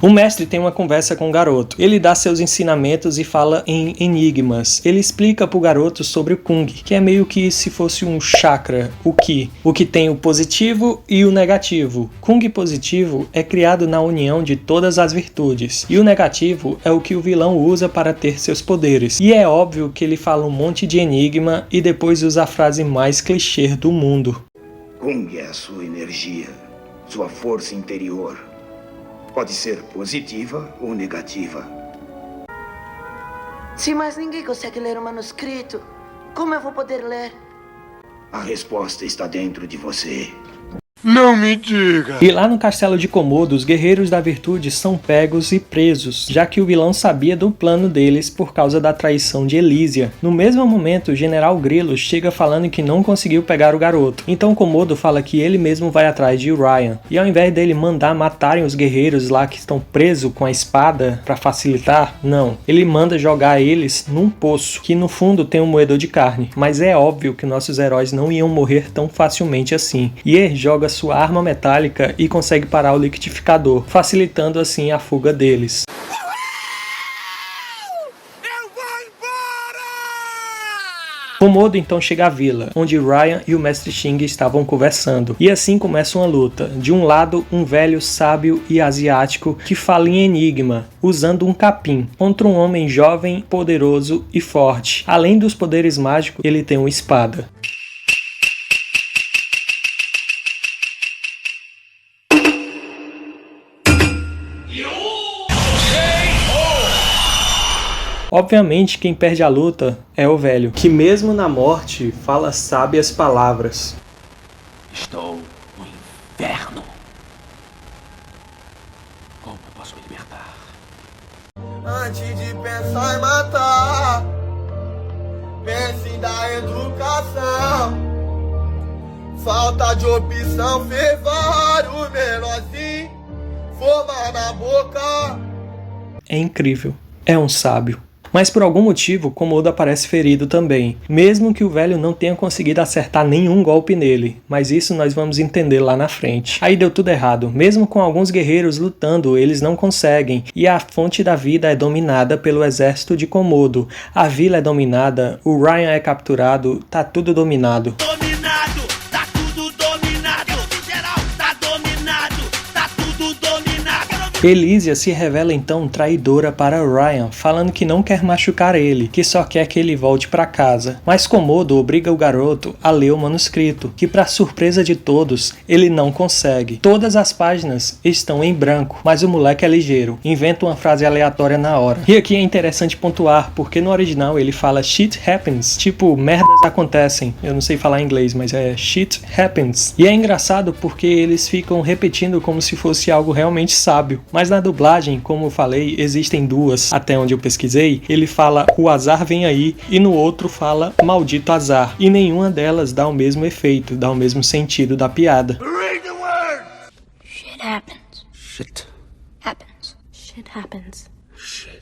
O mestre tem uma conversa com o garoto. Ele dá seus ensinamentos e fala em enigmas. Ele explica pro garoto sobre o Kung, que é meio que se fosse um chakra, o que tem o positivo e o negativo. Kung positivo é criado na união de todas as virtudes, e o negativo é o que o vilão usa para ter seus poderes. E é óbvio que ele fala um monte de enigma e depois usa a frase mais clichê do mundo. Kung é a sua energia, sua força interior. Pode ser positiva ou negativa. Se mais ninguém consegue ler o manuscrito, como eu vou poder ler? A resposta está dentro de você. Não me diga! E lá no castelo de Komodo, os guerreiros da virtude são pegos e presos, já que o vilão sabia do plano deles por causa da traição de Elysia. No mesmo momento, o General Grilo chega falando que não conseguiu pegar o garoto. Então Komodo fala que ele mesmo vai atrás de Ryan. E ao invés dele mandar matarem os guerreiros lá que estão presos com a espada para facilitar, não. Ele manda jogar eles num poço, que no fundo tem um moedor de carne. Mas é óbvio que nossos heróis não iam morrer tão facilmente assim. Yer joga sua arma metálica e consegue parar o liquidificador, facilitando assim a fuga deles. Komodo então chega à vila, onde Ryan e o Mestre Xing estavam conversando, e assim começa uma luta. De um lado, um velho sábio e asiático que fala em enigma, usando um capim, contra um homem jovem, poderoso e forte. Além dos poderes mágicos, ele tem uma espada. Obviamente, quem perde a luta é o velho, que mesmo na morte fala sábias palavras. Estou no inferno. Como eu posso me libertar? Antes de pensar em matar, pense em dar educação. Falta de opção fez vários menorzinhos formar na boca. É incrível. É um sábio. Mas por algum motivo, Komodo aparece ferido também, mesmo que o velho não tenha conseguido acertar nenhum golpe nele, mas isso nós vamos entender lá na frente. Aí deu tudo errado, mesmo com alguns guerreiros lutando, eles não conseguem, e a fonte da vida é dominada pelo exército de Komodo. A vila é dominada, o Ryan é capturado, tá tudo dominado. Elysia se revela então traidora para Ryan, falando que não quer machucar ele, que só quer que ele volte para casa. Mas Komodo obriga o garoto a ler o manuscrito, que para surpresa de todos, ele não consegue. Todas as páginas estão em branco, mas o moleque é ligeiro, inventa uma frase aleatória na hora. E aqui é interessante pontuar, porque no original ele fala shit happens, tipo merdas acontecem. Eu não sei falar inglês, mas é shit happens. E é engraçado porque eles ficam repetindo como se fosse algo realmente sábio. Mas na dublagem, como eu falei, existem duas, até onde eu pesquisei. Ele fala o azar vem aí e no outro fala maldito azar. E nenhuma delas dá o mesmo efeito, dá o mesmo sentido da piada. Read the word. Shit happens. Shit. Happens. Shit happens. Shit.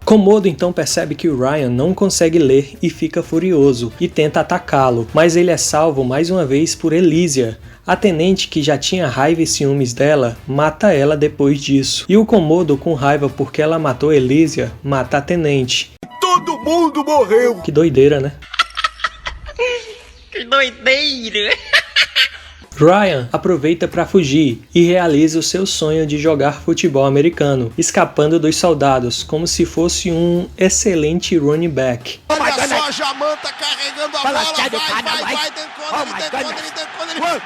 Komodo então percebe que o Ryan não consegue ler e fica furioso e tenta atacá-lo, mas ele é salvo mais uma vez por Elysia. A tenente, que já tinha raiva e ciúmes dela, mata ela depois disso. E o Komodo, com raiva porque ela matou Elysia, mata a tenente. Todo mundo morreu. Que doideira, né? Que doideira! Ryan aproveita para fugir e realiza o seu sonho de jogar futebol americano, escapando dos soldados, como se fosse um excelente running back. Olha só a Jamanta carregando a bola, vai, decoda.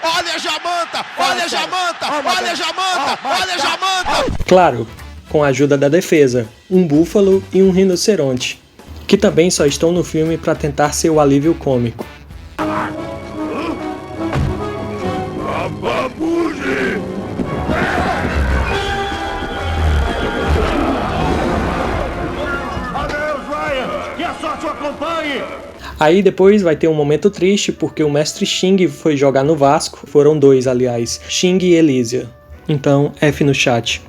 Olha a Jamanta, olha a Jamanta, olha a Jamanta, olha a Jamanta. Claro, com a ajuda da defesa, um búfalo e um rinoceronte, que também só estão no filme para tentar ser o alívio cômico. Aí depois vai ter um momento triste porque o Mestre Xing foi jogar no Vasco, foram dois aliás, Xing e Elysia. Então F no chat.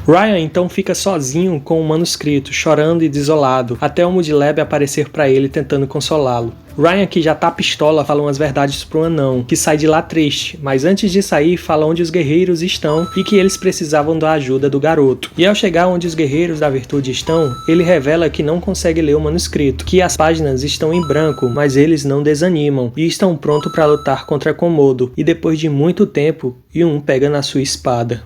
Ryan então fica sozinho com o manuscrito, chorando e desolado, até o Mudlab aparecer para ele tentando consolá-lo. Ryan, que já tá pistola, fala umas verdades pro anão, que sai de lá triste, mas antes de sair fala onde os guerreiros estão e que eles precisavam da ajuda do garoto. E ao chegar onde os guerreiros da virtude estão, ele revela que não consegue ler o manuscrito, que as páginas estão em branco, mas eles não desanimam e estão prontos para lutar contra Komodo, e depois de muito tempo, Yun pega na sua espada.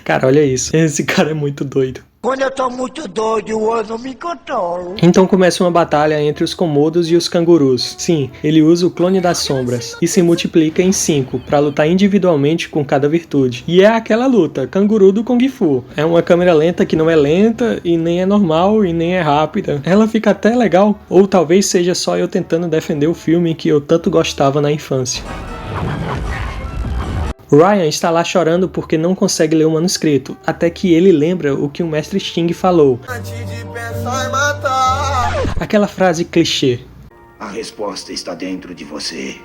Cara, olha isso. Esse cara é muito doido. Quando eu tô muito doido, eu não me controlo. Então começa uma batalha entre os Komodos e os cangurus. Sim, ele usa o clone das sombras e se multiplica em 5 para lutar individualmente com cada virtude. E é aquela luta, canguru do Kung Fu. É uma câmera lenta que não é lenta e nem é normal e nem é rápida. Ela fica até legal. Ou talvez seja só eu tentando defender o filme que eu tanto gostava na infância. Ryan está lá chorando porque não consegue ler o manuscrito, até que ele lembra o que o mestre Sting falou. Antes de pensar em matar. Aquela frase clichê. A resposta está dentro de você.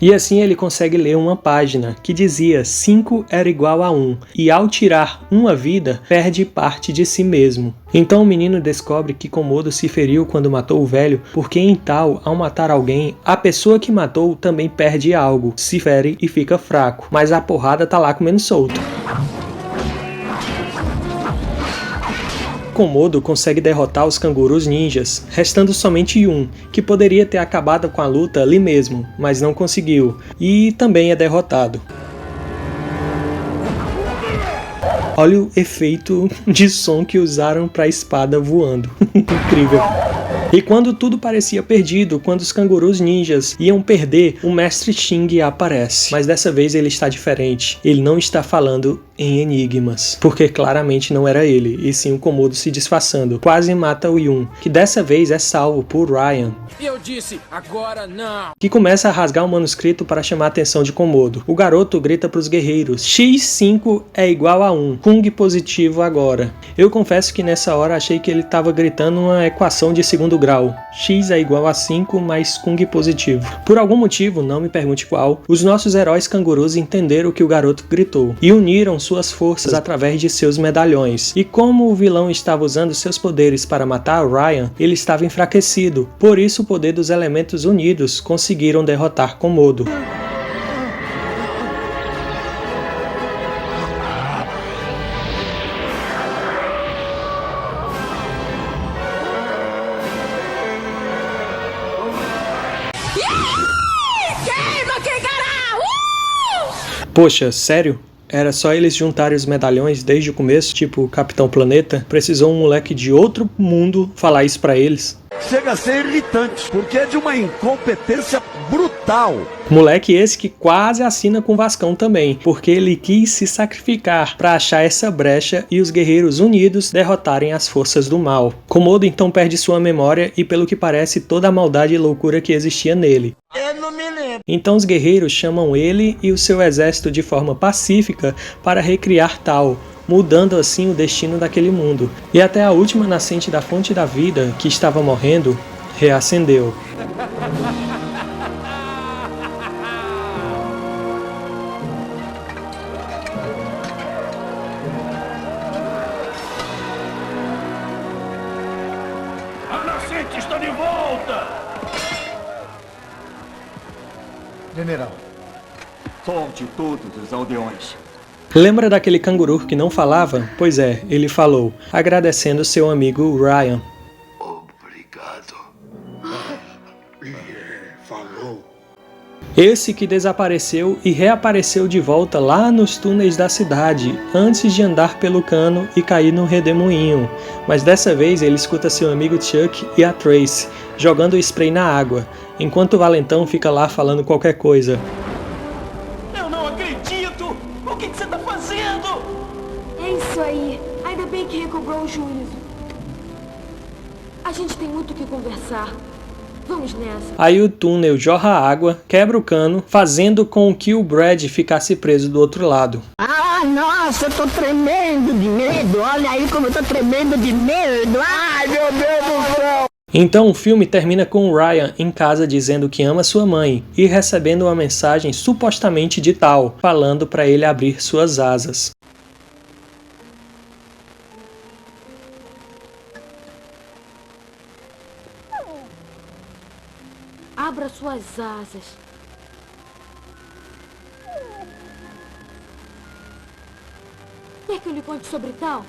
E assim ele consegue ler uma página que dizia 5 era igual a 1, e ao tirar uma vida, perde parte de si mesmo. Então o menino descobre que Komodo se feriu quando matou o velho, porque em tal, ao matar alguém, a pessoa que matou também perde algo, se fere e fica fraco, mas a porrada tá lá comendo solto. Komodo consegue derrotar os cangurus ninjas, restando somente um, que poderia ter acabado com a luta ali mesmo, mas não conseguiu, e também é derrotado. Olha o efeito de som que usaram para a espada voando. Incrível. E quando tudo parecia perdido, quando os cangurus ninjas iam perder, o mestre Sting aparece. Mas dessa vez ele está diferente. Ele não está falando em enigmas, porque claramente não era ele, e sim o Komodo se disfarçando. Quase mata o Yun, que dessa vez é salvo por Ryan. Eu disse, agora não. Que começa a rasgar o manuscrito para chamar a atenção de Komodo. O garoto grita para os guerreiros: X5 é igual a 1, Kung positivo agora. Eu confesso que nessa hora achei que ele estava gritando uma equação de segundo grau. X é igual a 5 mais Kung positivo. Por algum motivo, não me pergunte qual, os nossos heróis cangurus entenderam o que o garoto gritou e uniram suas forças através de seus medalhões. E como o vilão estava usando seus poderes para matar Ryan, ele estava enfraquecido. Por isso o poder dos elementos unidos conseguiram derrotar Komodo. Poxa, sério? Era só eles juntarem os medalhões desde o começo, tipo Capitão Planeta? Precisou um moleque de outro mundo falar isso pra eles? Chega a ser irritante, porque é de uma incompetência brutal. Moleque esse que quase assina com o Vascão também, porque ele quis se sacrificar para achar essa brecha e os guerreiros unidos derrotarem as forças do mal. Komodo então perde sua memória e, pelo que parece, toda a maldade e loucura que existia nele. Eu não me lembro. Então os guerreiros chamam ele e o seu exército de forma pacífica para recriar tal, mudando assim o destino daquele mundo. E até a última nascente da fonte da vida, que estava morrendo, reacendeu. A nascente está de volta! General, solte todos os aldeões. Lembra daquele canguru que não falava? Pois é, ele falou, agradecendo seu amigo Ryan. Obrigado. Falou. Esse que desapareceu e reapareceu de volta lá nos túneis da cidade, antes de andar pelo cano e cair no redemoinho. Mas dessa vez ele escuta seu amigo Chuck e a Trace, jogando spray na água, enquanto o valentão fica lá falando qualquer coisa. Eu não acredito! O que você tá fazendo? É isso aí. Ainda bem que recobrou o juízo. A gente tem muito o que conversar. Vamos nessa. Aí o túnel jorra água, quebra o cano, fazendo com que o Brad ficasse preso do outro lado. Ah, nossa, eu tô tremendo de medo. Olha aí como eu tô tremendo de medo. Ai, meu Deus do céu. Então o filme termina com o Ryan em casa dizendo que ama sua mãe e recebendo uma mensagem supostamente de Tal, falando para ele abrir suas asas. Abra suas asas. Quer que eu lhe conte sobre Tal?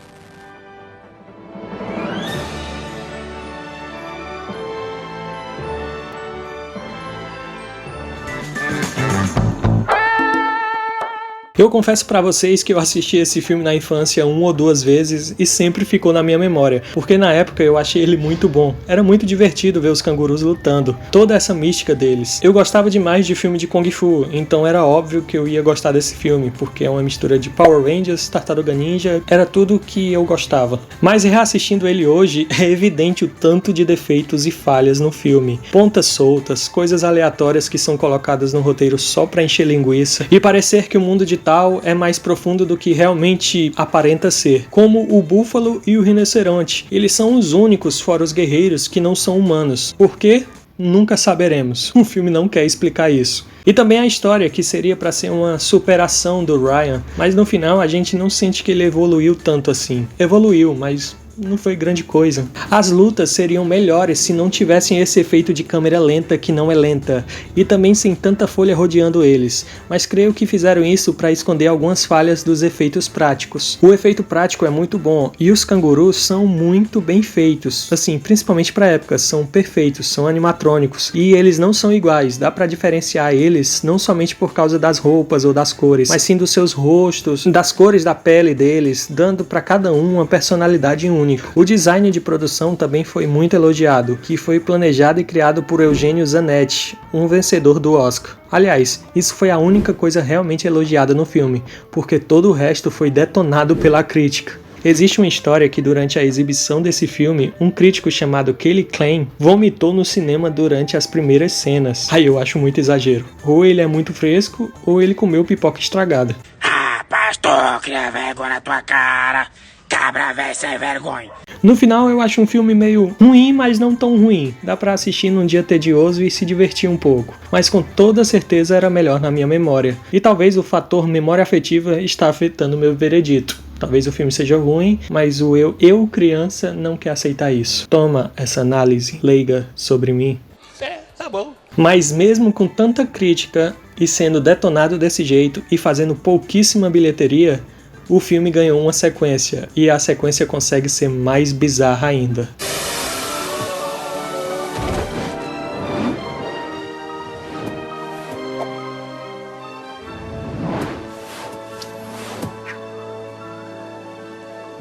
Eu confesso pra vocês que eu assisti esse filme na infância 1 ou 2 vezes e sempre ficou na minha memória, porque na época eu achei ele muito bom. Era muito divertido ver os cangurus lutando, toda essa mística deles. Eu gostava demais de filme de Kung Fu, então era óbvio que eu ia gostar desse filme, porque é uma mistura de Power Rangers, Tartaruga Ninja, era tudo que eu gostava. Mas reassistindo ele hoje, é evidente o tanto de defeitos e falhas no filme. Pontas soltas, coisas aleatórias que são colocadas no roteiro só pra encher linguiça, e parecer que o mundo de Tal é mais profundo do que realmente aparenta ser, como o búfalo e o rinoceronte. Eles são os únicos, fora os guerreiros, que não são humanos. Por quê? Nunca saberemos. O filme não quer explicar isso. E também a história, que seria para ser uma superação do Ryan, mas no final a gente não sente que ele evoluiu tanto assim. Evoluiu, mas não foi grande coisa. As lutas seriam melhores se não tivessem esse efeito de câmera lenta que não é lenta, e também sem tanta folha rodeando eles, mas creio que fizeram isso para esconder algumas falhas dos efeitos práticos. O efeito prático é muito bom, e os cangurus são muito bem feitos, assim, principalmente pra época, são perfeitos, são animatrônicos, e eles não são iguais, dá pra diferenciar eles não somente por causa das roupas ou das cores, mas sim dos seus rostos, das cores da pele deles, dando pra cada um uma personalidade única. O design de produção também foi muito elogiado, que foi planejado e criado por Eugênio Zanetti, um vencedor do Oscar. Aliás, isso foi a única coisa realmente elogiada no filme, porque todo o resto foi detonado pela crítica. Existe uma história que durante a exibição desse filme, um crítico chamado Kelly Klein vomitou no cinema durante as primeiras cenas. Aí eu acho muito exagero. Ou ele é muito fresco, ou ele comeu pipoca estragada. Ah, pastor, cria vergonha na tua cara. Cabra véi sem vergonha. No final eu acho um filme meio ruim, mas não tão ruim. Dá pra assistir num dia tedioso e se divertir um pouco. Mas com toda certeza era melhor na minha memória. E talvez o fator memória afetiva está afetando meu veredito. Talvez o filme seja ruim, mas o eu criança não quer aceitar isso. Toma essa análise leiga sobre mim. Tá bom. Mas mesmo com tanta crítica e sendo detonado desse jeito e fazendo pouquíssima bilheteria, o filme ganhou uma sequência, e a sequência consegue ser mais bizarra ainda.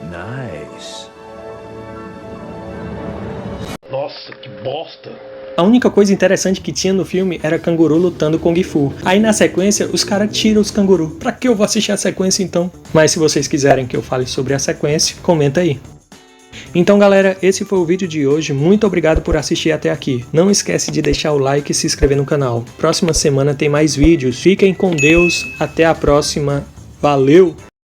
Nice. Nossa, que bosta! A única coisa interessante que tinha no filme era canguru lutando Kung Fu. Aí na sequência, os caras tiram os canguru. Pra que eu vou assistir a sequência então? Mas se vocês quiserem que eu fale sobre a sequência, comenta aí. Então galera, esse foi o vídeo de hoje. Muito obrigado por assistir até aqui. Não esquece de deixar o like e se inscrever no canal. Próxima semana tem mais vídeos. Fiquem com Deus. Até a próxima. Valeu!